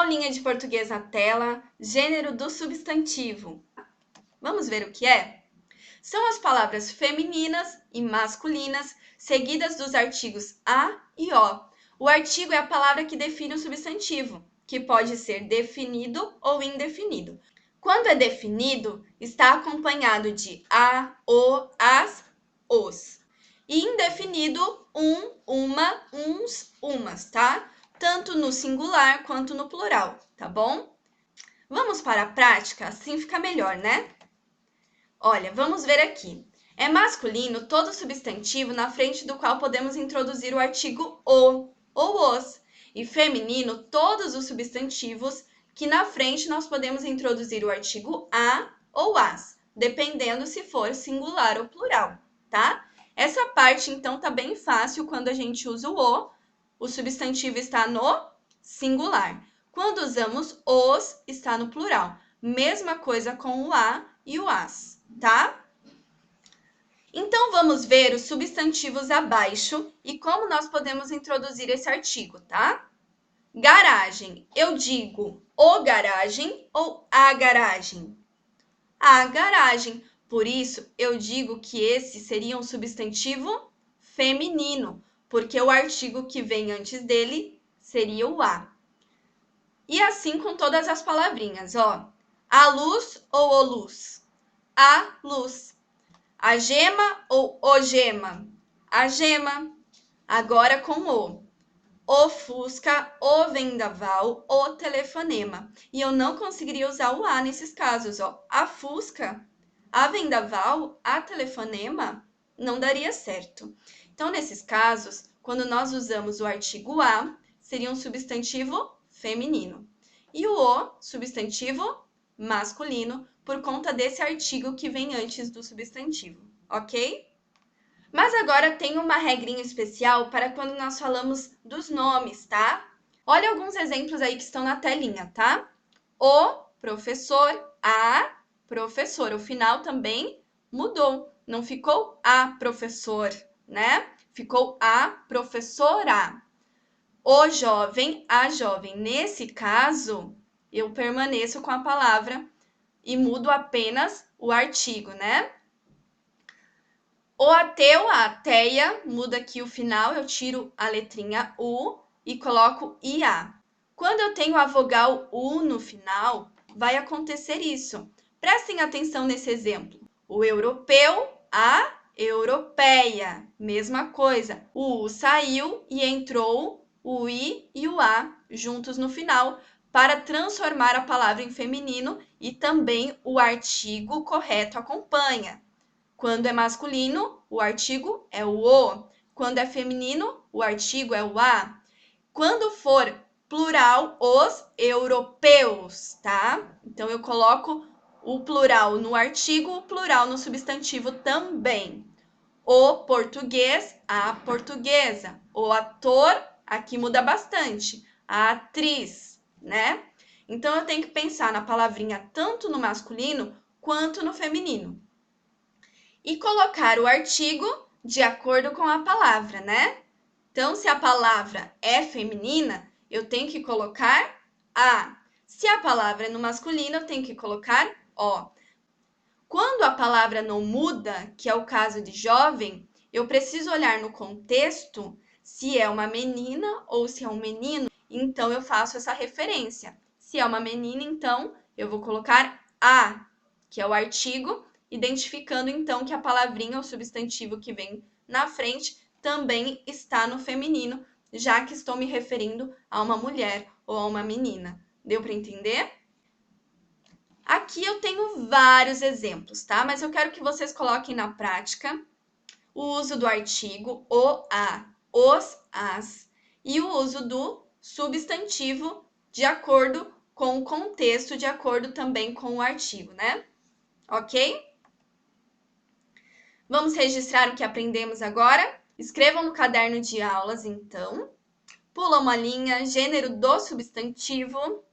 Aulinha de português na tela, gênero do substantivo. Vamos ver o que é? São as palavras femininas e masculinas, seguidas dos artigos a e o. O artigo é a palavra que define o substantivo, que pode ser definido ou indefinido. Quando é definido, está acompanhado de a, o, as, os. E indefinido, um, uma, uns, umas, tá? Tanto no singular quanto no plural, tá bom? Vamos para a prática, assim fica melhor, né? Olha, vamos ver aqui. É masculino todo substantivo na frente do qual podemos introduzir o artigo o ou os. E feminino todos os substantivos que na frente nós podemos introduzir o artigo a ou as, dependendo se for singular ou plural, tá? Essa parte, então, tá bem fácil quando a gente usa o substantivo está no singular. Quando usamos os, está no plural. Mesma coisa com o a e o as, tá? Então, vamos ver os substantivos abaixo e como nós podemos introduzir esse artigo, tá? Garagem. Eu digo o garagem ou a garagem? A garagem. Por isso, eu digo que esse seria um substantivo feminino, porque o artigo que vem antes dele seria o a. E assim com todas as palavrinhas, ó. A luz ou o luz? A luz. A gema ou o gema? A gema. Agora com o fusca, o vendaval, o telefonema. E eu não conseguiria usar o a nesses casos, ó. A fusca, a vendaval, a telefonema, não daria certo. Então, nesses casos, quando nós usamos o artigo a, seria um substantivo feminino. E o, substantivo masculino, por conta desse artigo que vem antes do substantivo, ok? Mas agora tem uma regrinha especial para quando nós falamos dos nomes, tá? Olha alguns exemplos aí que estão na telinha, tá? O professor, a professora. O final também mudou. Não ficou a professor, né? Ficou a professora. O jovem, a jovem. Nesse caso, eu permaneço com a palavra e mudo apenas o artigo, né? O ateu, a ateia, muda aqui o final, eu tiro a letrinha U e coloco IA. Quando eu tenho a vogal U no final, vai acontecer isso. Prestem atenção nesse exemplo. O europeu, a europeia. Mesma coisa. O U saiu e entrou o I e o A juntos no final para transformar a palavra em feminino e também o artigo correto acompanha. Quando é masculino, o artigo é o o. Quando é feminino, o artigo é o a. Quando for plural, os europeus, tá? Então, eu coloco o plural no artigo, o plural no substantivo também. O português, a portuguesa. O ator, aqui muda bastante. A atriz, né? Então, eu tenho que pensar na palavrinha tanto no masculino quanto no feminino. E colocar o artigo de acordo com a palavra, né? Então, se a palavra é feminina, eu tenho que colocar a. Se a palavra é no masculino, eu tenho que colocar o. Quando a palavra não muda, que é o caso de jovem, eu preciso olhar no contexto se é uma menina ou se é um menino, então eu faço essa referência. Se é uma menina, então eu vou colocar a, que é o artigo, identificando então que a palavrinha ou substantivo que vem na frente também está no feminino, já que estou me referindo a uma mulher ou a uma menina. Deu para entender? Aqui eu tenho vários exemplos, tá? Mas eu quero que vocês coloquem na prática o uso do artigo o, a, os, as e o uso do substantivo de acordo com o contexto, de acordo também com o artigo, né? Ok? Vamos registrar o que aprendemos agora? Escrevam no caderno de aulas, então. Pula uma linha, gênero do substantivo.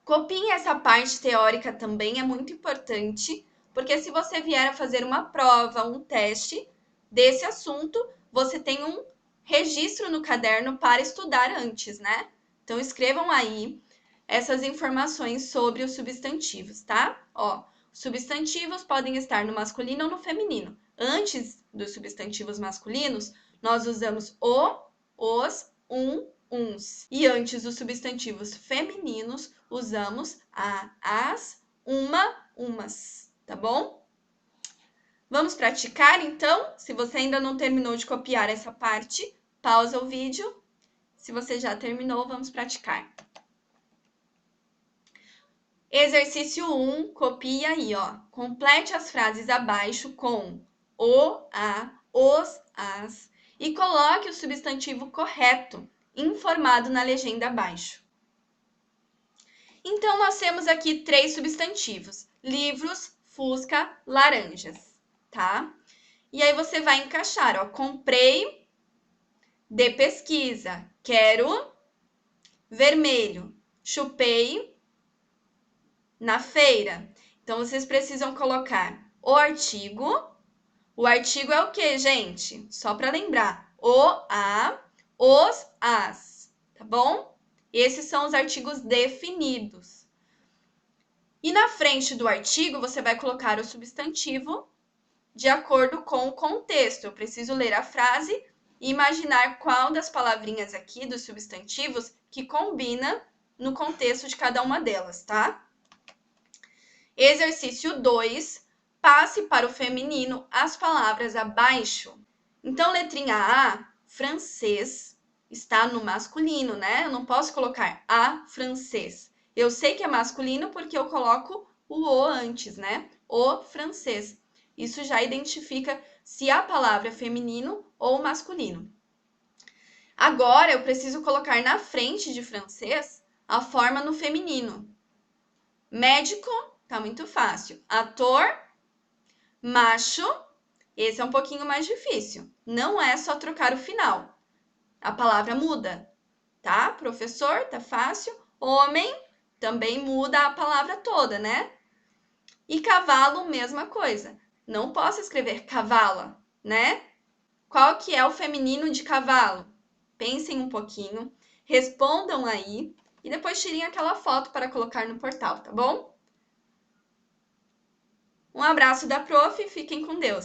Copiem essa parte teórica também, é muito importante, porque se você vier a fazer uma prova, um teste desse assunto, você tem um registro no caderno para estudar antes, né? Então, escrevam aí essas informações sobre os substantivos, tá? Ó, substantivos podem estar no masculino ou no feminino. Antes dos substantivos masculinos, nós usamos o, os, uns. E antes dos substantivos femininos, usamos a, as, umas, tá bom? Vamos praticar, então? Se você ainda não terminou de copiar essa parte, pausa o vídeo. Se você já terminou, vamos praticar. Exercício 1, copia aí, ó. Complete as frases abaixo com o, a, os, as e coloque o substantivo correto, informado na legenda abaixo. Então, nós temos aqui 3 substantivos: livros, fusca, laranjas, tá? E aí você vai encaixar, ó. Comprei de pesquisa, quero vermelho, chupei na feira. Então, vocês precisam colocar o artigo. O artigo é o que, gente? Só para lembrar. O, a, os, as. Tá bom? Esses são os artigos definidos. E na frente do artigo, você vai colocar o substantivo de acordo com o contexto. Eu preciso ler a frase e imaginar qual das palavrinhas aqui, dos substantivos, que combina no contexto de cada uma delas, tá? Exercício 2, passe para o feminino as palavras abaixo. Então, letrinha A, francês, está no masculino, né? Eu não posso colocar a francês. Eu sei que é masculino porque eu coloco o antes, né? O francês. Isso já identifica se a palavra é feminino ou masculino. Agora, eu preciso colocar na frente de francês a forma no feminino. Médico, tá muito fácil. Ator, macho, esse é um pouquinho mais difícil. Não é só trocar o final. A palavra muda, tá? Professor, tá fácil. Homem, também muda a palavra toda, né? E cavalo, mesma coisa. Não posso escrever cavala, né? Qual que é o feminino de cavalo? Pensem um pouquinho, respondam aí e depois tirem aquela foto para colocar no portal, tá bom? Um abraço da prof, fiquem com Deus!